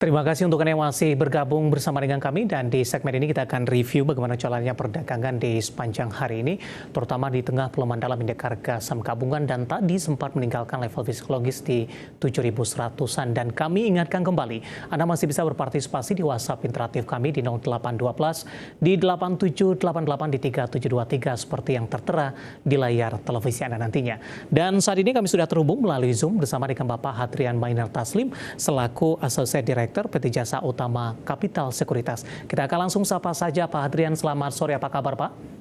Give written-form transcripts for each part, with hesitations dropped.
Terima kasih untuk Anda yang masih bergabung bersama dengan kami, dan di segmen ini kita akan review bagaimana jalannya perdagangan di sepanjang hari ini, terutama di tengah pelemahan dalam indeks harga saham gabungan dan tadi sempat meninggalkan level psikologis di 7.100-an. Dan kami ingatkan kembali, Anda masih bisa berpartisipasi di WhatsApp interaktif kami di 0812 di 8788 di 3723 seperti yang tertera di layar televisi Anda nantinya. Dan saat ini kami sudah terhubung melalui Zoom bersama dengan Bapak Hadrian Mainer Taslim selaku Associate Director PT Jasa Utama Kapital Sekuritas. Kita akan langsung sapa saja Pak Hadrian. Selamat sore, apa kabar Pak?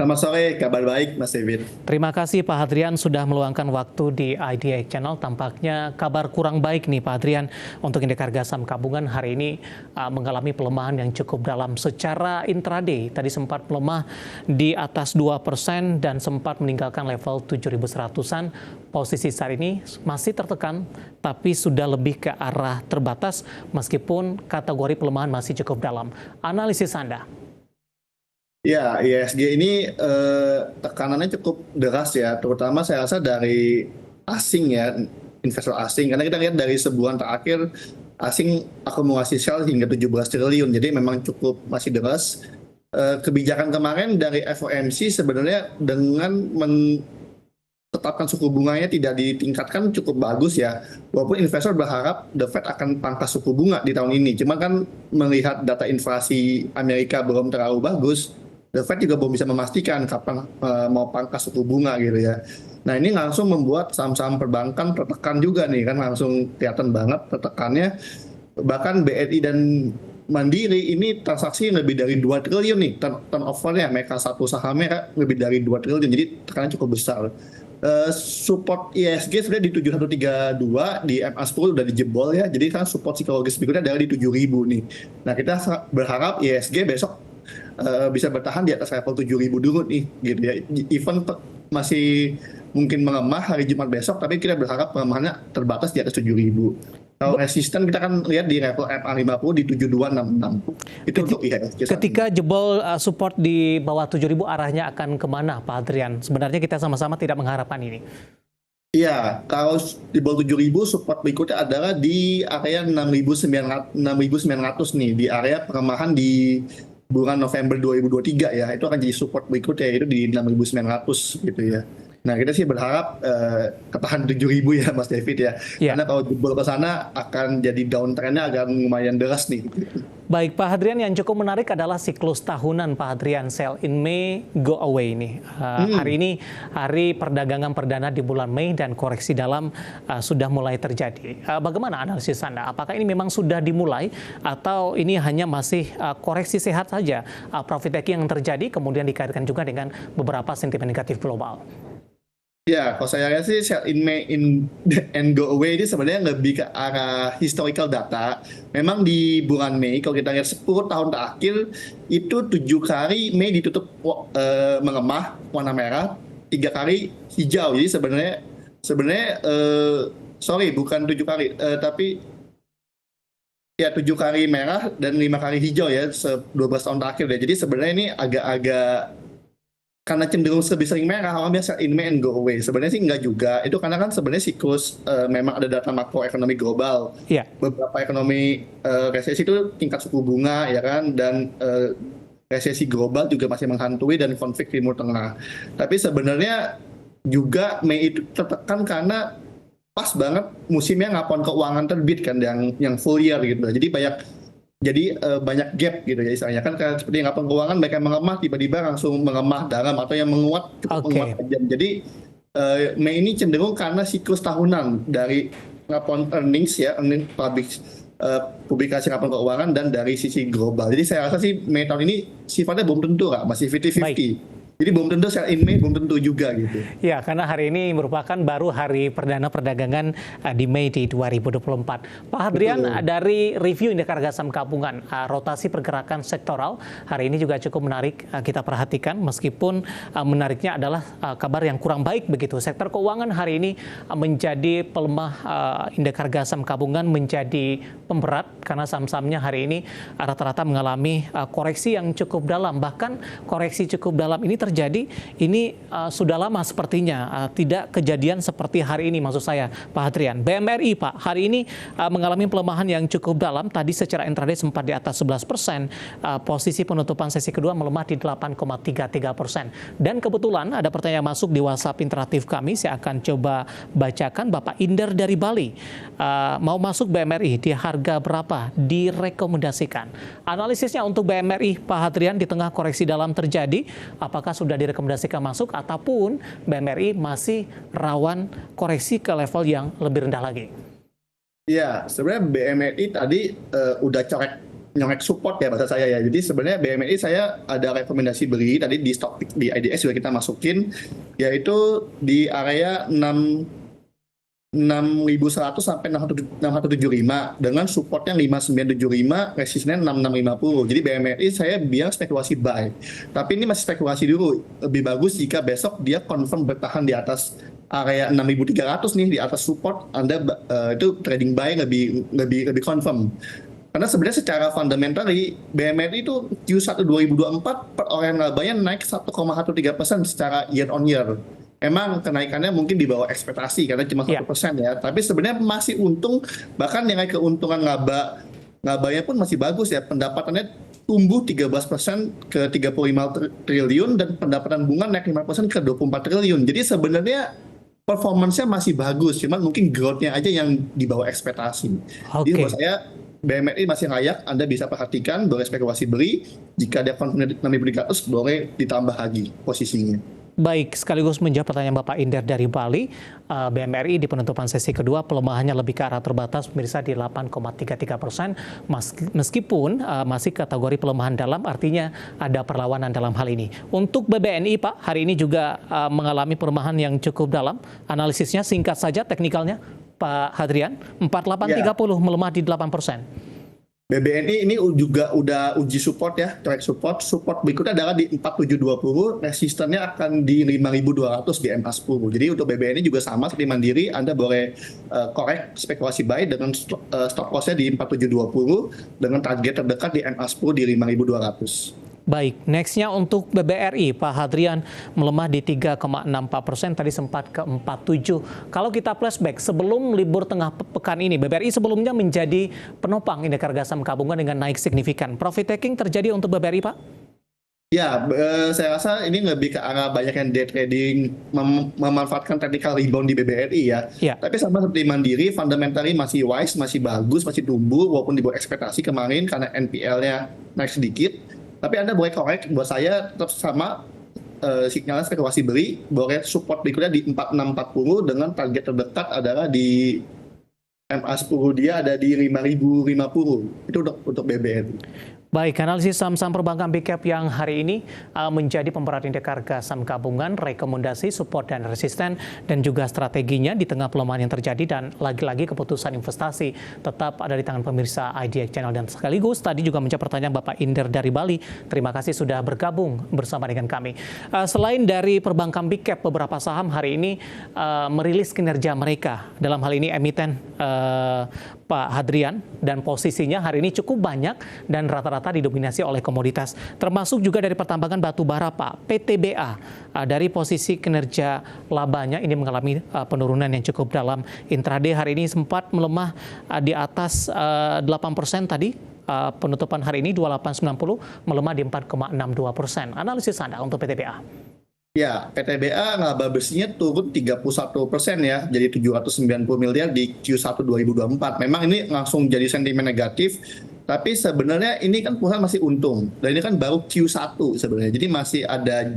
Selamat sore, kabar baik Mas David. Terima kasih Pak Hadrian sudah meluangkan waktu di IDX Channel. Tampaknya kabar kurang baik nih Pak Hadrian untuk indeks harga saham gabungan hari ini mengalami pelemahan yang cukup dalam secara intraday. Tadi sempat melemah di atas 2% dan sempat meninggalkan level 7.100-an. Posisi saat ini masih tertekan tapi sudah lebih ke arah terbatas meskipun kategori pelemahan masih cukup dalam. Analisis Anda? Ya, ISG ini tekanannya cukup deras ya, terutama saya rasa dari asing ya, investor asing. Karena kita lihat dari sebulan terakhir, asing akumulasi sell hingga 17 triliun, jadi memang cukup masih deras. Kebijakan kemarin dari FOMC sebenarnya dengan menetapkan suku bunganya tidak ditingkatkan cukup bagus ya. Walaupun investor berharap The Fed akan pangkas suku bunga di tahun ini. Cuma kan melihat data inflasi Amerika belum terlalu bagus, The Fed juga belum bisa memastikan kapan mau pangkas suku bunga gitu ya. Nah ini langsung membuat saham-saham perbankan tertekan juga nih kan, langsung kelihatan banget tertekannya. Bahkan BRI dan Mandiri ini transaksi lebih dari 2 triliun nih, turnovernya mereka satu sahamnya lebih dari 2 triliun, jadi tekanannya cukup besar. Support ISG sebenarnya di 7132, di MA10 udah dijebol ya, jadi kan support psikologis berikutnya adalah di 7000 nih. Nah kita berharap ISG besok bisa bertahan di atas level 7.000 dulu nih gitu ya. Even masih mungkin melemah hari Jumat besok, tapi kita berharap pelemahannya terbatas di atas 7.000. Kalau resisten kita kan lihat di level MA50 di 7266. Itu untuk IHSG. Ketika jebol support di bawah 7.000 arahnya akan kemana Pak Hadrian? Sebenarnya kita sama-sama tidak mengharapkan ini. Iya, kalau di bawah 7.000 support berikutnya adalah di area 6.900 nih, di area pelemahan di bulan November 2023 ya, itu akan jadi support berikutnya, yaitu di 6.900 gitu ya. Nah kita sih berharap ketahan 7.000 ya Mas David ya. Karena kalau jebol ke sana akan jadi downtrendnya agak lumayan deras nih. Baik Pak Hadrian, yang cukup menarik adalah siklus tahunan Pak Hadrian, sell in May, go away nih. Hari ini hari perdagangan perdana di bulan Mei dan koreksi dalam sudah mulai terjadi. Bagaimana analisis Anda? Apakah ini memang sudah dimulai atau ini hanya masih koreksi sehat saja? Profit taking yang terjadi kemudian dikaitkan juga dengan beberapa sentimen negatif global. Ya, kalau saya lihat sih sell in May and go away ini sebenarnya lebih ke arah historical data. Memang di bulan Mei, kalau kita lihat 10 tahun terakhir, itu 7 kali Mei ditutup melemah, warna merah, 3 kali hijau. Jadi sebenarnya sorry, bukan 7 kali, tapi ya 7 kali merah dan 5 kali hijau ya, 12 tahun terakhir deh. Jadi sebenarnya ini agak-agak karena cenderung lebih sering merah, orang biasa in May and go away. Sebenarnya sih enggak juga. Itu karena kan sebenarnya siklus memang ada data makroekonomi global. Beberapa ekonomi resesi itu tingkat suku bunga ya kan, dan resesi global juga masih menghantui dan konflik Timur Tengah. Tapi sebenarnya juga Mei itu tertekan karena pas banget musimnya laporan keuangan terbit kan, yang full year gitu. Jadi banyak gap gitu ya istilahnya kan, seperti yang laporan keuangan mereka melemah tiba-tiba langsung melemah dalam, atau yang menguat cukup menguat tajam. Jadi Mei ini cenderung karena siklus tahunan dari laporan earnings ya, publikasi laporan keuangan dan dari sisi global. Jadi saya rasa sih Mei tahun ini sifatnya belum tentu Kak, masih 50-50. Jadi belum tentu sell in May, belum tentu juga gitu. Ya, karena hari ini merupakan baru hari perdana perdagangan di Mei di 2024. Pak Hadrian, dari review indeks harga saham gabungan, rotasi pergerakan sektoral hari ini juga cukup menarik kita perhatikan, meskipun menariknya adalah kabar yang kurang baik begitu. Sektor keuangan hari ini menjadi pelemah, indeks harga saham gabungan menjadi pemberat karena saham-sahamnya hari ini rata-rata mengalami koreksi yang cukup dalam. Bahkan koreksi cukup dalam ini terjadi terjadi ini sudah lama sepertinya, tidak kejadian seperti hari ini maksud saya Pak Hadrian. BMRI Pak, hari ini mengalami pelemahan yang cukup dalam, tadi secara intraday sempat di atas 11%, posisi penutupan sesi kedua melemah di 8,33%. Dan kebetulan ada pertanyaan masuk di WhatsApp interaktif kami, saya akan coba bacakan. Bapak Inder dari Bali, mau masuk BMRI di harga berapa direkomendasikan? Analisisnya untuk BMRI Pak Hadrian di tengah koreksi dalam terjadi, apakah sudah direkomendasikan masuk ataupun BMRI masih rawan koreksi ke level yang lebih rendah lagi? Ya, sebenarnya BMRI tadi udah nyorek support ya bahasa saya ya. Jadi sebenarnya BMRI saya ada rekomendasi beli tadi di stock di IDX juga kita masukin, yaitu di area 6.100 sampai 6.175 dengan supportnya 5.975, resistennya 6.650. Jadi BMRI saya bilang spekulasi buy. Tapi ini masih spekulasi dulu. Lebih bagus jika besok dia confirm bertahan di atas area 6.300 nih, di atas support, Anda itu trading buy lebih confirm. Karena sebenarnya secara fundamentally BMRI itu Q1 2024 per orang labanya naik 1,13% secara year on year. Emang kenaikannya mungkin di bawah ekspektasi karena cuma 1% ya. Tapi sebenarnya masih untung, bahkan nilai keuntungan labanya pun masih bagus ya. Pendapatannya tumbuh 13% ke 35 triliun dan pendapatan bunga naik 5% ke 24 triliun. Jadi sebenarnya performance-nya masih bagus, cuman mungkin growth-nya aja yang di bawah ekspektasi. Jadi menurut saya BMRI masih layak, Anda bisa perhatikan, boleh spekulasi beli. Jika dia confirm 6.300, boleh ditambah lagi posisinya. Baik, sekaligus menjawab pertanyaan Bapak Inder dari Bali, BMRI di penutupan sesi kedua pelemahannya lebih ke arah terbatas, pemirsa di 8,33%, meskipun masih kategori pelemahan dalam, artinya ada perlawanan dalam hal ini. Untuk BBNI Pak, hari ini juga mengalami pelemahan yang cukup dalam, analisisnya singkat saja teknikalnya Pak Hadrian, 4830 melemah di 8%. BBNI ini juga udah uji support ya, track support berikutnya adalah di 4720, resistennya akan di 5200 di MA10. Jadi untuk BBNI juga sama seperti Mandiri, Anda boleh korek spekulasi buy dengan stop loss-nya di 4720 dengan target terdekat di MA10 di 5200. Baik, next-nya untuk BBRI, Pak Hadrian melemah di 3,64%, tadi sempat ke 47. Kalau kita flashback, sebelum libur tengah pekan ini, BBRI sebelumnya menjadi penopang indeks harga saham gabungan dengan naik signifikan. Profit taking terjadi untuk BBRI, Pak? Ya, saya rasa ini lebih ke arah banyak yang day trading, memanfaatkan technical rebound di BBRI ya. Tapi sama seperti Mandiri, fundamentally masih wise, masih bagus, masih tumbuh, walaupun di bawah ekspektasi kemarin karena NPL-nya naik sedikit. Tapi Anda boleh korek, buat saya tetap sama sinyalnya spekulasi beli, boleh support berikutnya di 4640 dengan target terdekat adalah di MA10 dia ada di 5050. Itu untuk BBRI. Baik, analisis saham-saham perbankan big cap yang hari ini menjadi pemerhatian indeks harga saham gabungan, rekomendasi, support dan resisten, dan juga strateginya di tengah pelemahan yang terjadi, dan lagi-lagi keputusan investasi tetap ada di tangan pemirsa IDX Channel. Dan sekaligus tadi juga menjawab pertanyaan Bapak Inder dari Bali. Terima kasih sudah bergabung bersama dengan kami. Selain dari perbankan big cap, beberapa saham hari ini merilis kinerja mereka. Dalam hal ini emiten Pak Hadrian, dan posisinya hari ini cukup banyak dan rata-rata didominasi oleh komoditas, termasuk juga dari pertambangan batu bara Pak. PTBA dari posisi kinerja labanya ini mengalami penurunan yang cukup dalam. Intraday hari ini sempat melemah di atas 8% tadi. Penutupan hari ini 2890 melemah di 4,62%. Analisis Anda untuk PTBA? Ya, PTBA laba bersihnya turun 31% ya, jadi 790 miliar di Q1 2024. Memang ini langsung jadi sentimen negatif, tapi sebenarnya ini kan perusahaan masih untung. Dan ini kan baru Q1 sebenarnya, jadi masih ada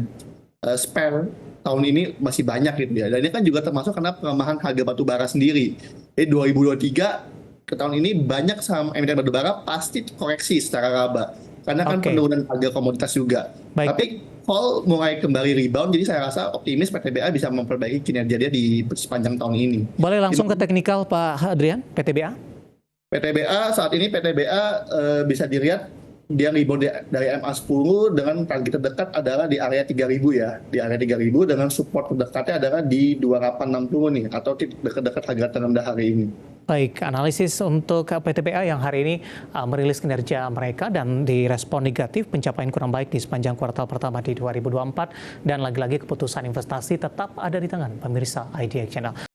spare tahun ini masih banyak gitu ya. Dan ini kan juga termasuk karena pelemahan harga batu bara sendiri. Jadi 2023 ke tahun ini banyak saham emiten batu bara pasti koreksi secara laba. Karena kan penurunan harga komoditas juga. Tapi Vol mulai kembali rebound, jadi saya rasa optimis PTBA bisa memperbaiki kinerja dia di sepanjang tahun ini. Boleh langsung ke teknikal Pak Hadrian, PTBA? PTBA saat ini bisa dilihat dia rebound dari MA10 dengan target terdekat adalah di area 3000 ya. Di area 3000 dengan support terdekatnya adalah di 2860 nih atau dekat-dekat harga terendah hari ini. Baik, analisis untuk PTBA yang hari ini merilis kinerja mereka dan direspon negatif, pencapaian kurang baik di sepanjang kuartal pertama di 2024, dan lagi-lagi keputusan investasi tetap ada di tangan pemirsa IDX Channel.